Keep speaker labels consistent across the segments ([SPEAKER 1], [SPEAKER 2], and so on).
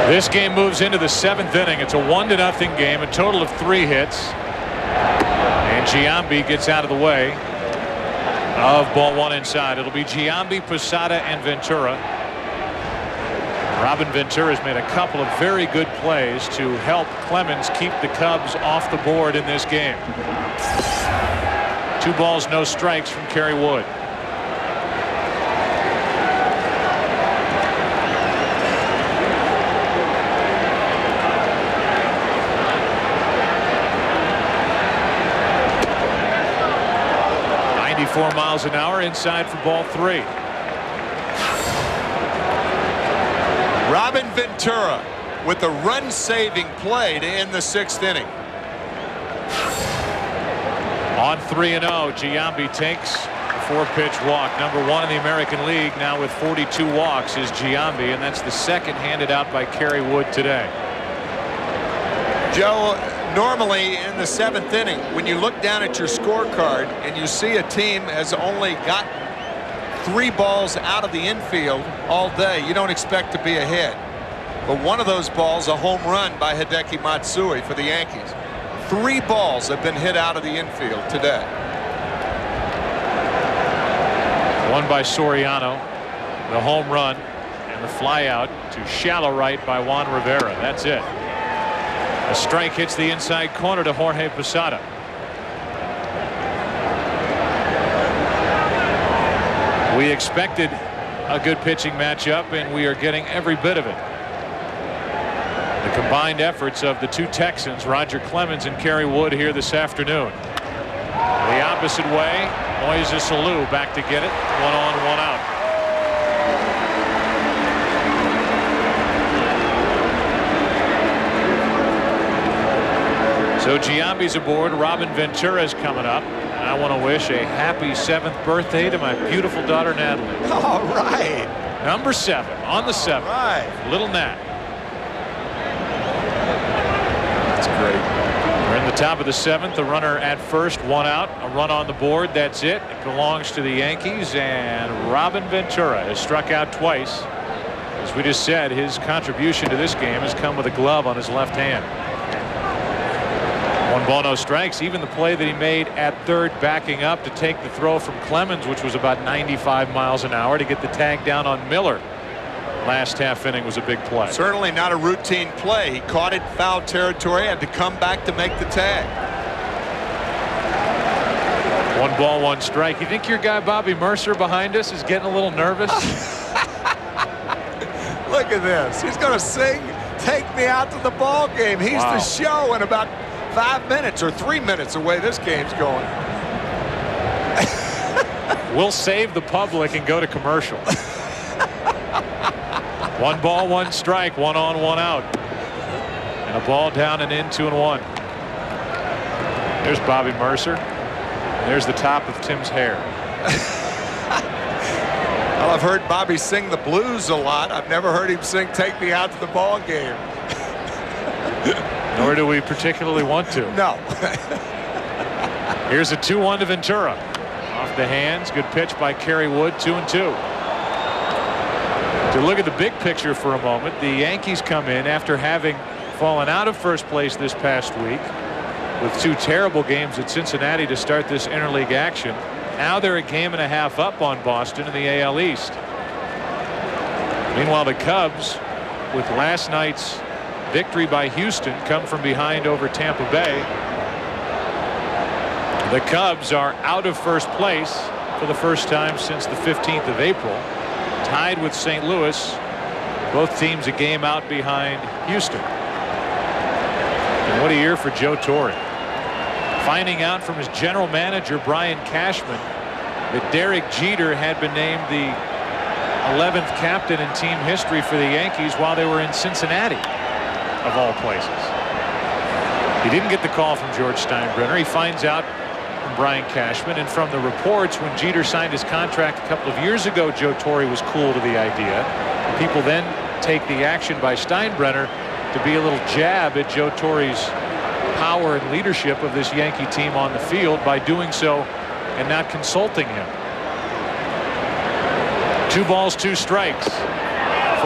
[SPEAKER 1] This game moves into the 7th inning. It's a 1-0 game, a total of 3 hits. And Giambi gets out of the way of ball 1 inside. It'll be Giambi, Posada, and Ventura. Robin Ventura has made a couple of very good plays to help Clemens keep the Cubs off the board in this game. 2 balls, no strikes from Kerry Wood. Miles an hour inside for ball 3.
[SPEAKER 2] Robin Ventura with the run-saving play to end the 6th inning.
[SPEAKER 1] On 3-0, Giambi takes a 4-pitch walk. Number 1 in the American League now with 42 walks is Giambi, and that's the 2nd handed out by Kerry Wood today.
[SPEAKER 2] Joe, normally in the 7th inning, when you look down at your scorecard and you see a team has only gotten 3 balls out of the infield all day, you don't expect to be ahead. But one of those balls, a home run by Hideki Matsui for the Yankees. 3 balls have been hit out of the infield today.
[SPEAKER 1] One by Soriano, the home run, and the fly out to shallow right by Juan Rivera. That's it. A strike hits the inside corner to Jorge Posada. We expected a good pitching matchup, and we are getting every bit of it. The combined efforts of the 2 Texans, Roger Clemens and Kerry Wood, here this afternoon. The opposite way, Moises Alou back to get it. 1 on, 1 out. So Giambi's aboard. Robin Ventura is coming up. And I want to wish a happy 7th birthday to my beautiful daughter Natalie.
[SPEAKER 2] All right.
[SPEAKER 1] Number 7 on the 7th.
[SPEAKER 2] Right.
[SPEAKER 1] Little Nat.
[SPEAKER 2] That's great.
[SPEAKER 1] We're in the top of the 7th. The runner at first, 1 out. A run on the board. That's it. It belongs to the Yankees. And Robin Ventura has struck out twice. As we just said, his contribution to this game has come with a glove on his left hand. 1 ball, no strikes. Even the play that he made at third, backing up to take the throw from Clemens, which was about 95 miles an hour, to get the tag down on Miller last half inning, was a big play.
[SPEAKER 2] Certainly not a routine play. He caught it in foul territory, had to come back to make the tag.
[SPEAKER 1] 1 ball, 1 strike. You think your guy Bobby Mercer behind us is getting a little nervous?
[SPEAKER 2] Look at this. He's going to sing "Take Me Out to the Ball Game." He's the show in about 5 minutes or 3 minutes away this game's going.
[SPEAKER 1] We'll save the public and go to commercial. 1 ball, 1 strike, 1 on, 1 out. And a ball down and in, 2-1. There's Bobby Mercer. And there's the top of Tim's hair.
[SPEAKER 2] Well, I've heard Bobby sing the blues a lot. I've never heard him sing "Take Me Out to the Ball Game."
[SPEAKER 1] Nor do we particularly want to.
[SPEAKER 2] No.
[SPEAKER 1] Here's a 2-1 to Ventura. Off the hands. Good pitch by Kerry Wood. 2-2. To look at the big picture for a moment, the Yankees come in after having fallen out of first place this past week with 2 terrible games at Cincinnati to start this interleague action. Now they're a game and a half up on Boston in the AL East. Meanwhile, the Cubs, with last night's victory by Houston, come from behind over Tampa Bay. The Cubs are out of first place for the first time since the 15th of April, tied with St. Louis, both teams a game out behind Houston. And what a year for Joe Torre. Finding out from his general manager Brian Cashman that Derek Jeter had been named the 11th captain in team history for the Yankees while they were in Cincinnati, of all places. He didn't get the call from George Steinbrenner. He finds out from Brian Cashman, and from the reports when Jeter signed his contract a couple of years ago, Joe Torre was cool to the idea. People then take the action by Steinbrenner to be a little jab at Joe Torre's power and leadership of this Yankee team on the field by doing so and not consulting him. 2 balls, 2 strikes.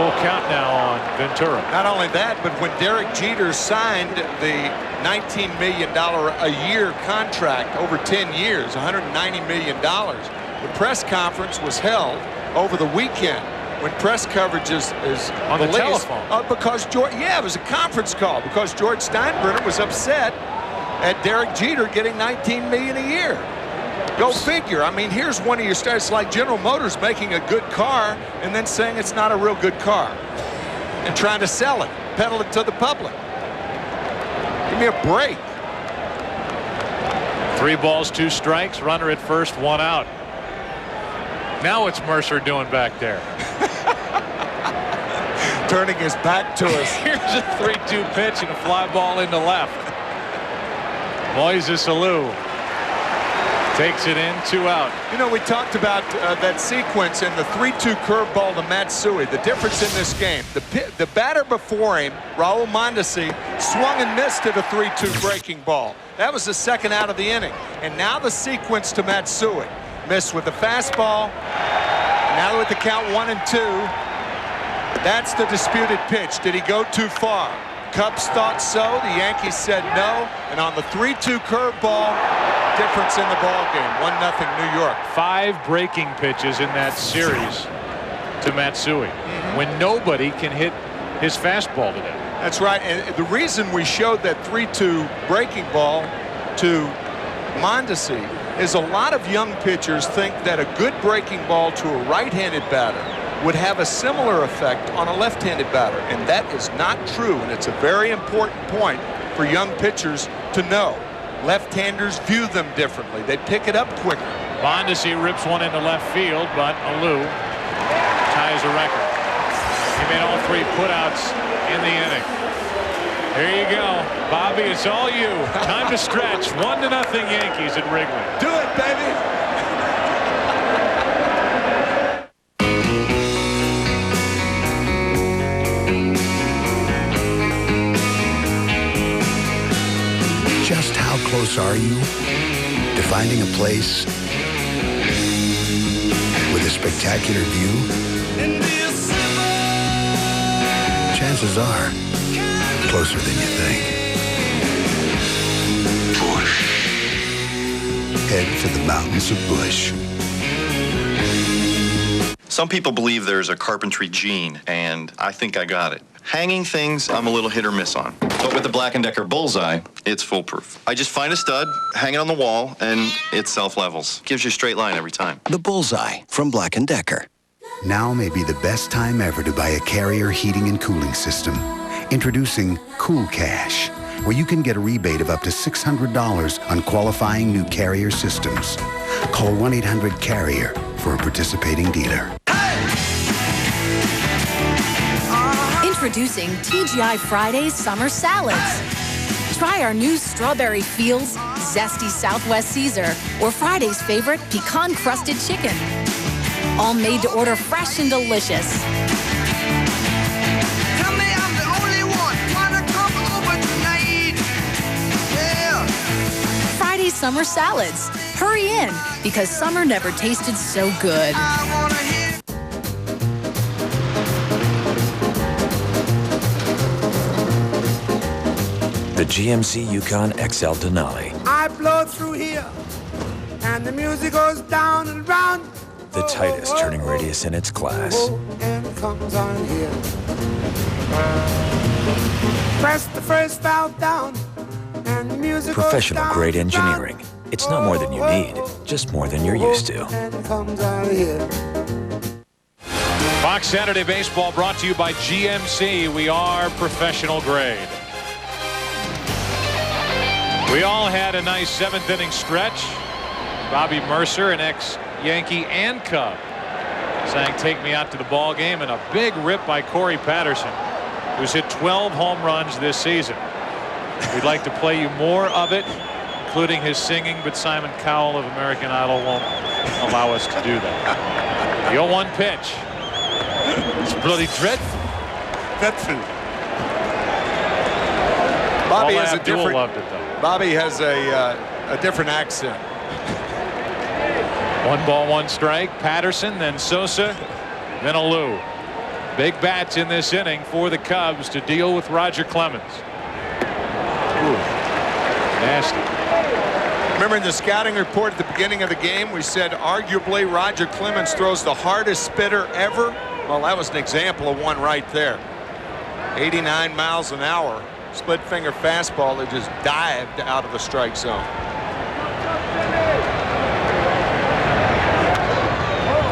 [SPEAKER 1] Full count now on Ventura.
[SPEAKER 2] Not only that, but when Derek Jeter signed the $19 million a year contract over 10 years, $190 million, the press conference was held over the weekend when press coverage is
[SPEAKER 1] on the
[SPEAKER 2] released,
[SPEAKER 1] telephone.
[SPEAKER 2] because it was a conference call because George Steinbrenner was upset at Derek Jeter getting $19 million a year. Go figure. I mean, here's one of your stars. It's like General Motors making a good car and then saying it's not a real good car and trying to sell it, peddle it to the public. Give me a break.
[SPEAKER 1] 3 balls, 2 strikes, runner at first, 1 out. Now what's Mercer doing back there?
[SPEAKER 2] Turning his back to us.
[SPEAKER 1] Here's a 3-2 pitch and a fly ball into left. Moises Alou takes it in, 2 out.
[SPEAKER 2] You know, we talked about that sequence and the 3-2 curveball to Matsui. The difference in this game, the batter before him, Raul Mondesi, swung and missed at a 3-2 breaking ball. That was the second out of the inning. And now the sequence to Matsui. Missed with the fastball. Now with the count 1-2. That's the disputed pitch. Did he go too far? Cubs thought so. The Yankees said no. And on the 3-2 curveball, difference in the ball game. 1-0 New York.
[SPEAKER 1] 5 breaking pitches in that series to Matsui when nobody can hit his fastball today.
[SPEAKER 2] That's right. And the reason we showed that 3-2 breaking ball to Mondesi is a lot of young pitchers think that a good breaking ball to a right-handed batter would have a similar effect on a left-handed batter, and that is not true, and it's a very important point for young pitchers to know. Left-handers view them differently. They pick it up quicker.
[SPEAKER 1] Mondesi rips one into left field, but Alou ties a record. He made all 3 putouts in the inning. Here you go, Bobby, it's all you. Time to stretch. 1-0 Yankees at Wrigley.
[SPEAKER 2] Do it, baby.
[SPEAKER 3] Just how close are you to finding a place with a spectacular view? Chances are closer than you think. Bush. Head for the mountains of Bush.
[SPEAKER 4] Some people believe there's a carpentry gene, and I think I got it. Hanging things, I'm a little hit or miss on. But with the Black & Decker Bullseye, it's foolproof. I just find a stud, hang it on the wall, and it self-levels. Gives you a straight line every time.
[SPEAKER 3] The Bullseye from Black & Decker. Now may be the best time ever to buy a Carrier heating and cooling system. Introducing Cool Cash, where you can get a rebate of up to $600 on qualifying new Carrier systems. Call 1-800-CARRIER for a participating dealer.
[SPEAKER 5] Introducing TGI Fridays Summer Salads. Try our new Strawberry Fields, Zesty Southwest Caesar, or Friday's favorite pecan-crusted chicken. All made to order fresh and delicious.
[SPEAKER 6] Tell me I'm the only one. Wanna come over tonight? Yeah.
[SPEAKER 5] Friday Summer Salads. Hurry in, because summer never tasted so good.
[SPEAKER 6] I wanna hear.
[SPEAKER 7] The GMC Yukon XL Denali.
[SPEAKER 6] I blow through here, and the music goes down and round.
[SPEAKER 7] The tightest turning radius in its class.
[SPEAKER 6] And comes on here. Press the first valve down, and the music
[SPEAKER 7] Professional
[SPEAKER 6] goes
[SPEAKER 7] grade
[SPEAKER 6] down and
[SPEAKER 7] engineering.
[SPEAKER 6] round.
[SPEAKER 7] It's not more than you need, just more than you're used to.
[SPEAKER 6] And comes on here.
[SPEAKER 1] Fox Saturday Baseball brought to you by GMC. We are professional grade. We all had a nice 7th inning stretch. Bobby Mercer, an ex-Yankee and Cub, sang "Take Me Out to the Ball Game," and a big rip by Corey Patterson, who's hit 12 home runs this season. We'd like to play you more of it, including his singing, but Simon Cowell of American Idol won't allow us to do that. The 0-1 pitch. It's bloody dreadful.
[SPEAKER 2] Bobby
[SPEAKER 1] All
[SPEAKER 2] has a
[SPEAKER 1] Abdul
[SPEAKER 2] different.
[SPEAKER 1] loved it, though.
[SPEAKER 2] Bobby has a different accent.
[SPEAKER 1] 1 ball, 1 strike. Patterson, then Sosa, then Alou. Big bats in this inning for the Cubs to deal with Roger Clemens. Ooh, nasty.
[SPEAKER 2] Remember in the scouting report at the beginning of the game, we said arguably Roger Clemens throws the hardest spitter ever. Well, that was an example of one right there. 89 miles an hour, split finger fastball that just dived out of the strike zone.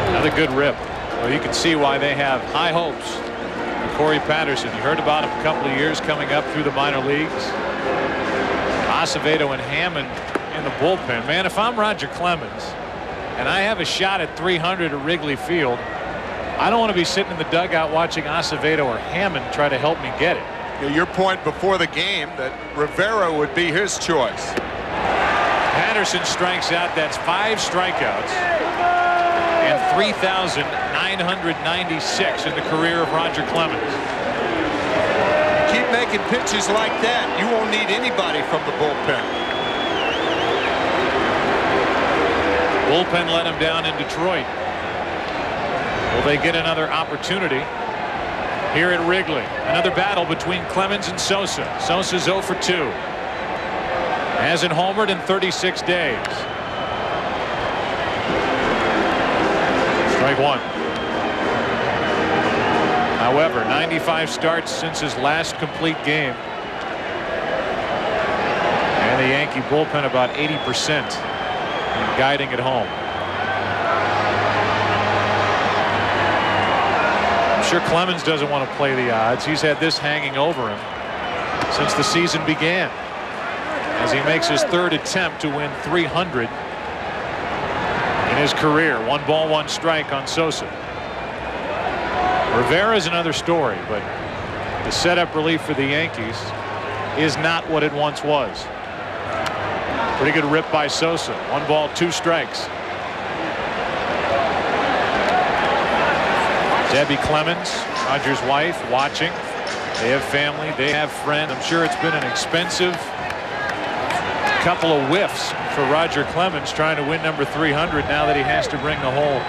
[SPEAKER 1] Another good rip. Well, you can see why they have high hopes for Corey Patterson. You heard about him a couple of years coming up through the minor leagues. Acevedo and Hammond in the bullpen. Man, if I'm Roger Clemens and I have a shot at 300 at Wrigley Field, I don't want to be sitting in the dugout watching Acevedo or Hammond try to help me get it.
[SPEAKER 2] Yeah, your point before the game that Rivera would be his choice.
[SPEAKER 1] Patterson strikes out. That's 5 strikeouts and 3,996 in the career of Roger Clemens.
[SPEAKER 2] Keep making pitches like that, you won't need anybody from the bullpen.
[SPEAKER 1] Bullpen let him down in Detroit. Will they get another opportunity here at Wrigley? Another battle between Clemens and Sosa. Sosa's 0 for 2. Hasn't homered in 36 days. Strike one. However, 95 starts since his last complete game. And the Yankee bullpen about 80% in guiding at home. I'm sure Clemens doesn't want to play the odds. He's had this hanging over him since the season began, as he makes his 3rd attempt to win 300 in his career. 1 ball, 1 strike on Sosa. Rivera is another story, but the setup relief for the Yankees is not what it once was. Pretty good rip by Sosa. 1 ball, 2 strikes. Debbie Clemens, Roger's wife, watching. They have family, they have friends. I'm sure it's been an expensive couple of whiffs for Roger Clemens trying to win number 300 now that he has to bring the whole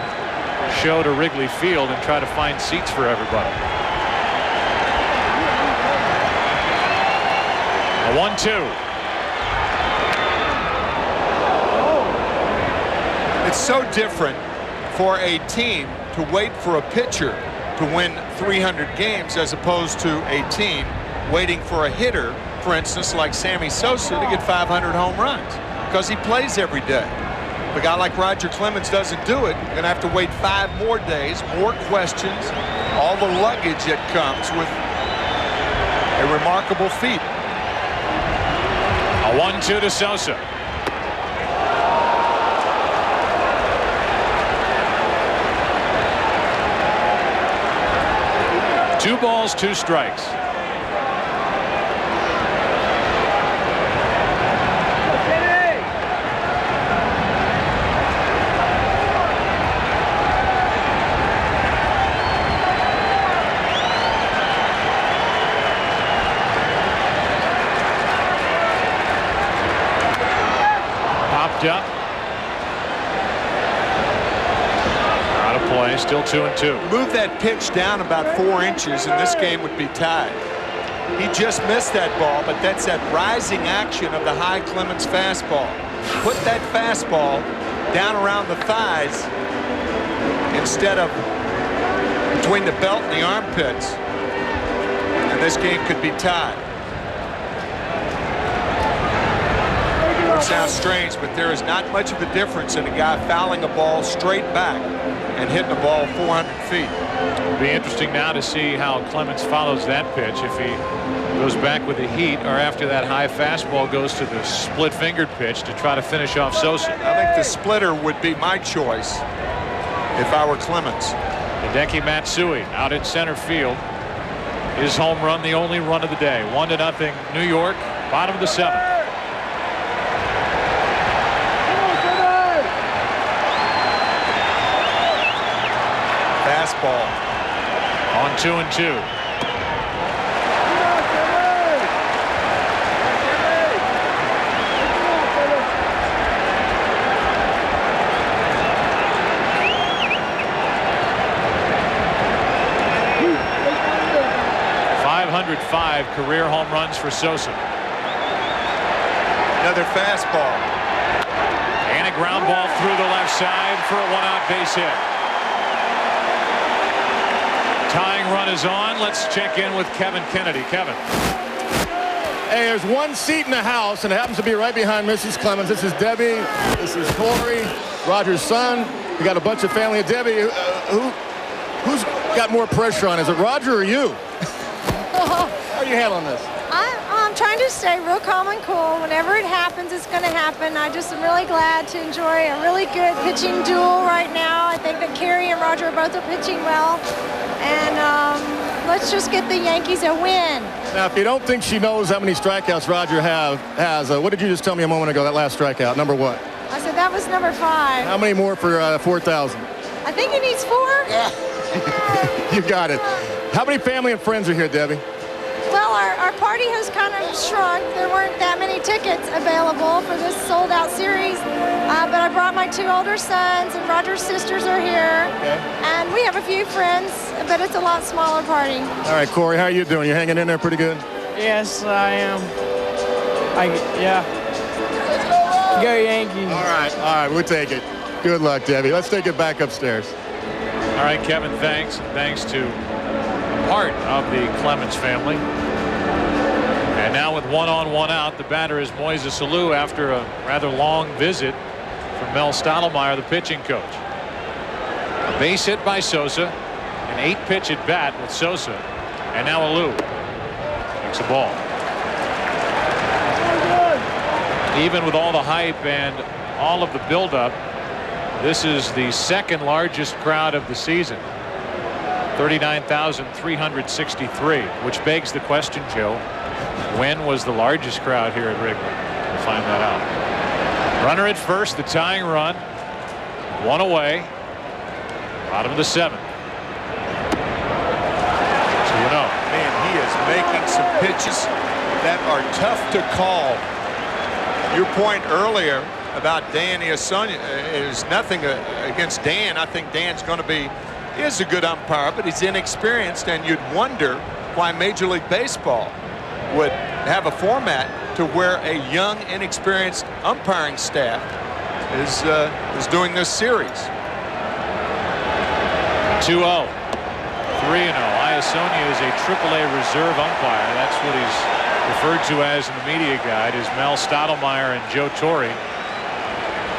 [SPEAKER 1] show to Wrigley Field and try to find seats for everybody. A 1-2.
[SPEAKER 2] It's so different for a team to wait for a pitcher to win 300 games as opposed to a team waiting for a hitter, for instance, like Sammy Sosa, to get 500 home runs because he plays every day. If a guy like Roger Clemens doesn't do it, you're going to have to wait 5 more days, more questions, all the luggage that comes with a remarkable feat.
[SPEAKER 1] A 1-2 to Sosa. Two balls, 2 strikes. Popped up. Out of play, still 2-2.
[SPEAKER 2] Move that pitch down about 4 inches and this game would be tied. He just missed that ball, but that's that rising action of the high Clemens fastball. Put that fastball down around the thighs instead of between the belt and the armpits, and this game could be tied. It sounds strange, but there is not much of a difference in a guy fouling a ball straight back and hitting a ball 400 feet.
[SPEAKER 1] It'll be interesting now to see how Clemens follows that pitch, if he goes back with the heat or after that high fastball goes to the split-fingered pitch to try to finish off Sosa.
[SPEAKER 2] I think the splitter would be my choice if I were Clemens.
[SPEAKER 1] Hideki Matsui out in center field. His home run, the only run of the day. 1-0 New York, bottom of the 7th.
[SPEAKER 2] Fastball.
[SPEAKER 1] On 2-2. 105 career home runs for Sosa.
[SPEAKER 2] Another fastball.
[SPEAKER 1] And a ground ball through the left side for a one-out base hit. Tying run is on. Let's check in with Kevin Kennedy. Kevin.
[SPEAKER 8] Hey, there's one seat in the house, and it happens to be right behind Mrs. Clemens. This is Debbie. This is Corey, Roger's son. We got a bunch of family. Debbie, who's got more pressure on? Is it Roger or you? How are you handling this?
[SPEAKER 9] I'm trying to stay real calm and cool. Whenever it happens, it's going to happen. I just am really glad to enjoy a really good pitching duel right now. I think that Carrie and Roger both are pitching well. And let's just get the Yankees a win.
[SPEAKER 8] Now, if you don't think she knows how many strikeouts Roger has, what did you just tell me a moment ago, that last strikeout? Number what?
[SPEAKER 9] I said that was number 5.
[SPEAKER 8] How many more for 4,000?
[SPEAKER 9] I think he needs 4.
[SPEAKER 8] Yeah. You got it. How many family and friends are here, Debbie?
[SPEAKER 9] Well, our party has kind of shrunk. There weren't that many tickets available for this sold-out series. But I brought my 2 older sons, and Roger's sisters are here.
[SPEAKER 8] Okay.
[SPEAKER 9] And we have a few friends, but it's a lot smaller party.
[SPEAKER 8] All right, Corey, how are you doing? You hanging in there pretty good?
[SPEAKER 10] Yes, I am. Yeah. Go Yankees.
[SPEAKER 8] All right, we'll take it. Good luck, Debbie. Let's take it back upstairs.
[SPEAKER 1] All right, Kevin, thanks. Thanks to part of the Clemens family. And now with 1 on 1 out, the batter is Moises Alou after a rather long visit from Mel Stottlemyre, the pitching coach. A base hit by Sosa, an 8-pitch at bat with Sosa, and now Alou takes a ball. Even with all the hype and all of the buildup, this is the second largest crowd of the season. 39,363, which begs the question, Joe, when was the largest crowd here at Wrigley? We'll find that out. Runner at first, the tying run. 1 away. Bottom of the 7th. 2-0.
[SPEAKER 2] Man, he is making some pitches that are tough to call. Your point earlier about Dan Iasonia is nothing against Dan. I think Dan's going to be is a good umpire, but he's inexperienced, and you'd wonder why Major League Baseball would have a format to where a young, inexperienced umpiring staff is doing this series.
[SPEAKER 1] 2-0. 3-0. Iasonia is a AAA reserve umpire. That's what he's referred to as in the media guide. As Mel Stottlemyre and Joe Torre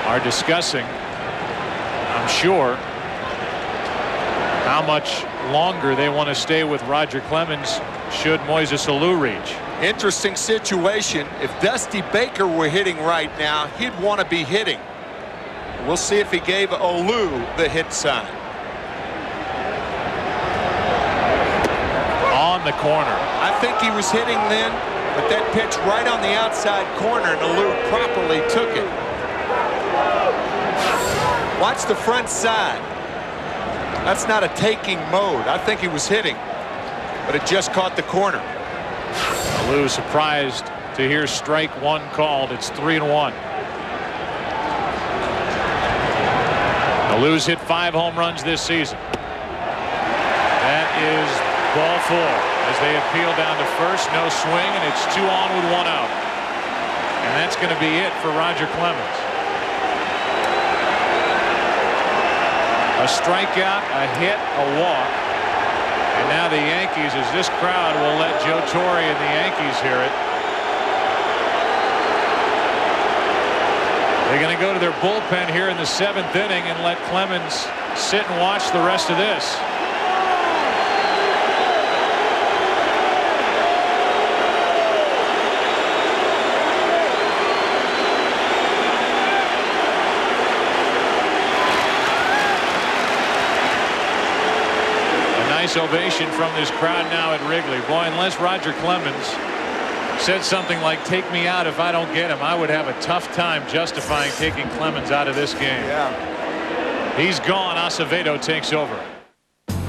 [SPEAKER 1] are discussing, I'm sure, how much longer they want to stay with Roger Clemens should Moises Alou reach.
[SPEAKER 2] Interesting situation. If Dusty Baker were hitting right now, he'd want to be hitting. We'll see if he gave Alou the hit sign.
[SPEAKER 1] On the corner.
[SPEAKER 2] I think he was hitting then, but that pitch right on the outside corner, and Alou properly took it. Watch the front side. That's not a taking mode. I think he was hitting, but it just caught the corner.
[SPEAKER 1] Alou surprised to hear strike 1 called. It's 3-1. Alou's hit 5 home runs this season. That is ball 4 as they appeal down to first. No swing, and it's 2 on with 1 out. And that's going to be it for Roger Clemens. A strikeout, a hit, a walk. And now the Yankees, as this crowd will let Joe Torre and the Yankees hear it. They're going to go to their bullpen here in the 7th inning and let Clemens sit and watch the rest of this. Nice ovation from this crowd now at Wrigley. Boy, unless Roger Clemens said something like, "Take me out if I don't get him," I would have a tough time justifying taking Clemens out of this game.
[SPEAKER 2] Yeah.
[SPEAKER 1] He's gone. Acevedo takes over.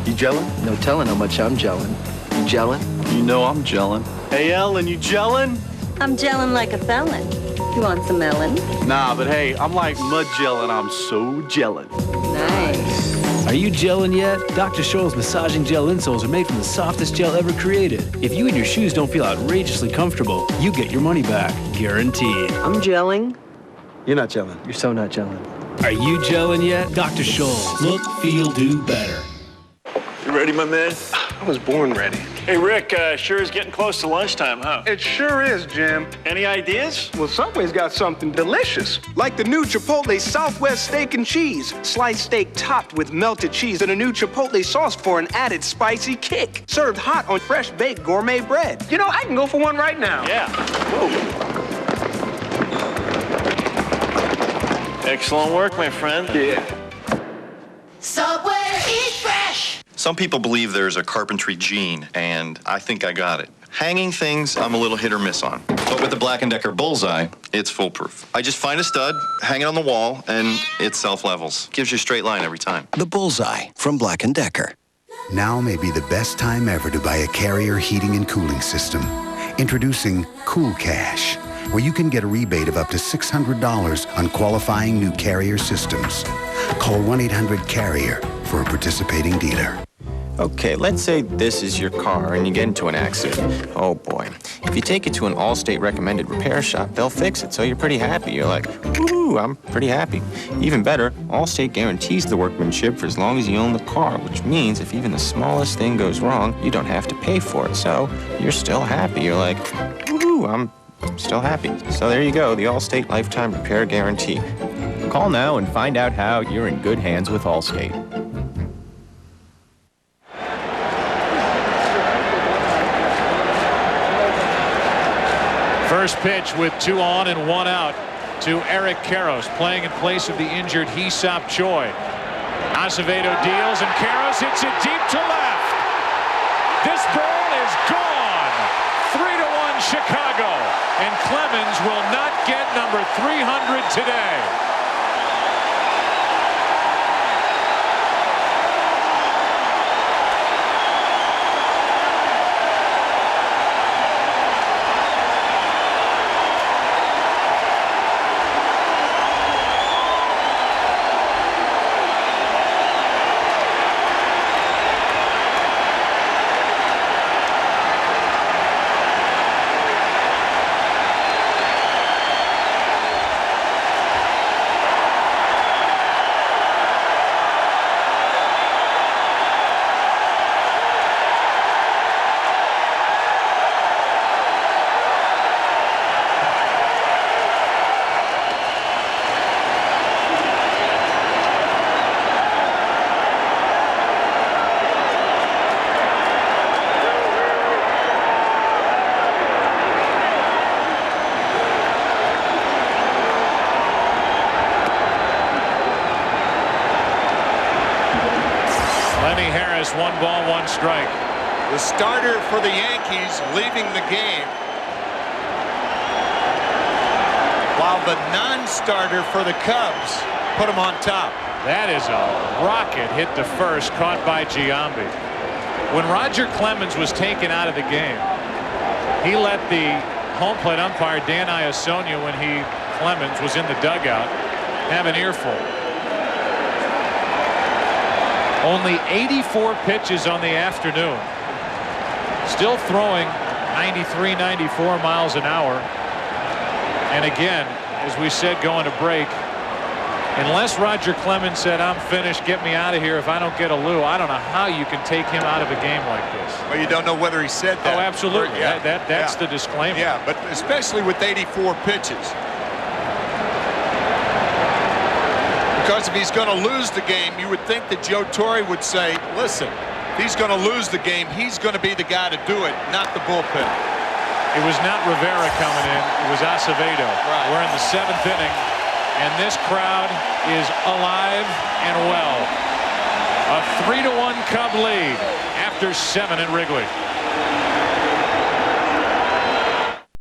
[SPEAKER 11] You gelling?
[SPEAKER 12] No telling how much I'm gelling. You gelling?
[SPEAKER 11] You know I'm gelling. Hey, Ellen, you gelling?
[SPEAKER 13] I'm gelling like a felon. You want some melon?
[SPEAKER 11] Nah, but hey, I'm like mud gelling. I'm so gelling.
[SPEAKER 13] Nice.
[SPEAKER 1] A
[SPEAKER 14] Are you gelling yet? Dr. Scholl's massaging gel insoles are made from the softest gel ever created. If you and your shoes don't feel outrageously comfortable, you get your money back. Guaranteed.
[SPEAKER 12] I'm gelling.
[SPEAKER 11] You're not gelling.
[SPEAKER 12] You're so not gelling.
[SPEAKER 14] Are you gelling yet? Dr. Scholl's. Look, feel, do better.
[SPEAKER 11] You ready, my man?
[SPEAKER 15] I was born ready.
[SPEAKER 11] Hey, Rick, sure is getting close to lunchtime, huh?
[SPEAKER 15] It sure is, Jim.
[SPEAKER 11] Any ideas?
[SPEAKER 15] Well, Subway's got something delicious. Like the new Chipotle Southwest Steak and Cheese. Sliced steak topped with melted cheese and a new Chipotle sauce for an added spicy kick. Served hot on fresh baked gourmet bread. You know, I can go for one right now.
[SPEAKER 11] Yeah. Whoa. Excellent work, my friend.
[SPEAKER 15] Yeah.
[SPEAKER 6] Subway, eat fresh.
[SPEAKER 4] Some people believe there's a carpentry gene, and I think I got it. Hanging things, I'm a little hit or miss on. But with the Black & Decker Bullseye, it's foolproof. I just find a stud, hang it on the wall, and it self-levels. Gives you a straight line every time.
[SPEAKER 3] The Bullseye from Black & Decker. Now may be the best time ever to buy a Carrier heating and cooling system. Introducing Cool Cash, where you can get a rebate of up to $600 on qualifying new Carrier systems. Call 1-800-CARRIER for a participating dealer.
[SPEAKER 16] Okay, let's say this is your car and you get into an accident. Oh boy. If you take it to an Allstate recommended repair shop, they'll fix it, so you're pretty happy. You're like, woo, I'm pretty happy. Even better, Allstate guarantees the workmanship for as long as you own the car, which means if even the smallest thing goes wrong, you don't have to pay for it. So you're still happy. You're like, woo, I'm still happy. So there you go, the Allstate Lifetime Repair Guarantee. Call now and find out how you're in good hands with Allstate.
[SPEAKER 1] First pitch with 2 on and 1 out to Eric Karros, playing in place of the injured Hee-Seop Choi. Acevedo deals and Karros hits it deep to left. This ball is gone. 3-1 Chicago, and Clemens will not get number 300 today. One ball, one strike.
[SPEAKER 2] The starter for the Yankees leaving the game, while the non-starter for the Cubs put him on top.
[SPEAKER 1] That is a rocket hit to first, caught by Giambi. When Roger Clemens was taken out of the game, he let the home plate umpire Dan Iasonia, when Clemens was in the dugout, have an earful. Only 84 pitches on the afternoon. Still throwing 93, 94 miles an hour. And again, as we said going to break, unless Roger Clemens said, I'm finished, get me out of here if I don't get a Lou, I don't know how you can take him out of a game like this.
[SPEAKER 2] Well, you don't know whether he said that.
[SPEAKER 1] Oh, absolutely.
[SPEAKER 2] Yeah.
[SPEAKER 1] That's the disclaimer.
[SPEAKER 2] Yeah, but especially with 84 pitches. Because if he's going to lose the game, you would think that Joe Torre would say, listen, if he's going to lose the game, he's going to be the guy to do it, not the bullpen.
[SPEAKER 1] It was not Rivera coming in. It was Acevedo.
[SPEAKER 2] Right.
[SPEAKER 1] We're in the 7th inning, and this crowd is alive and well. A 3-1 Cub lead after 7 at Wrigley.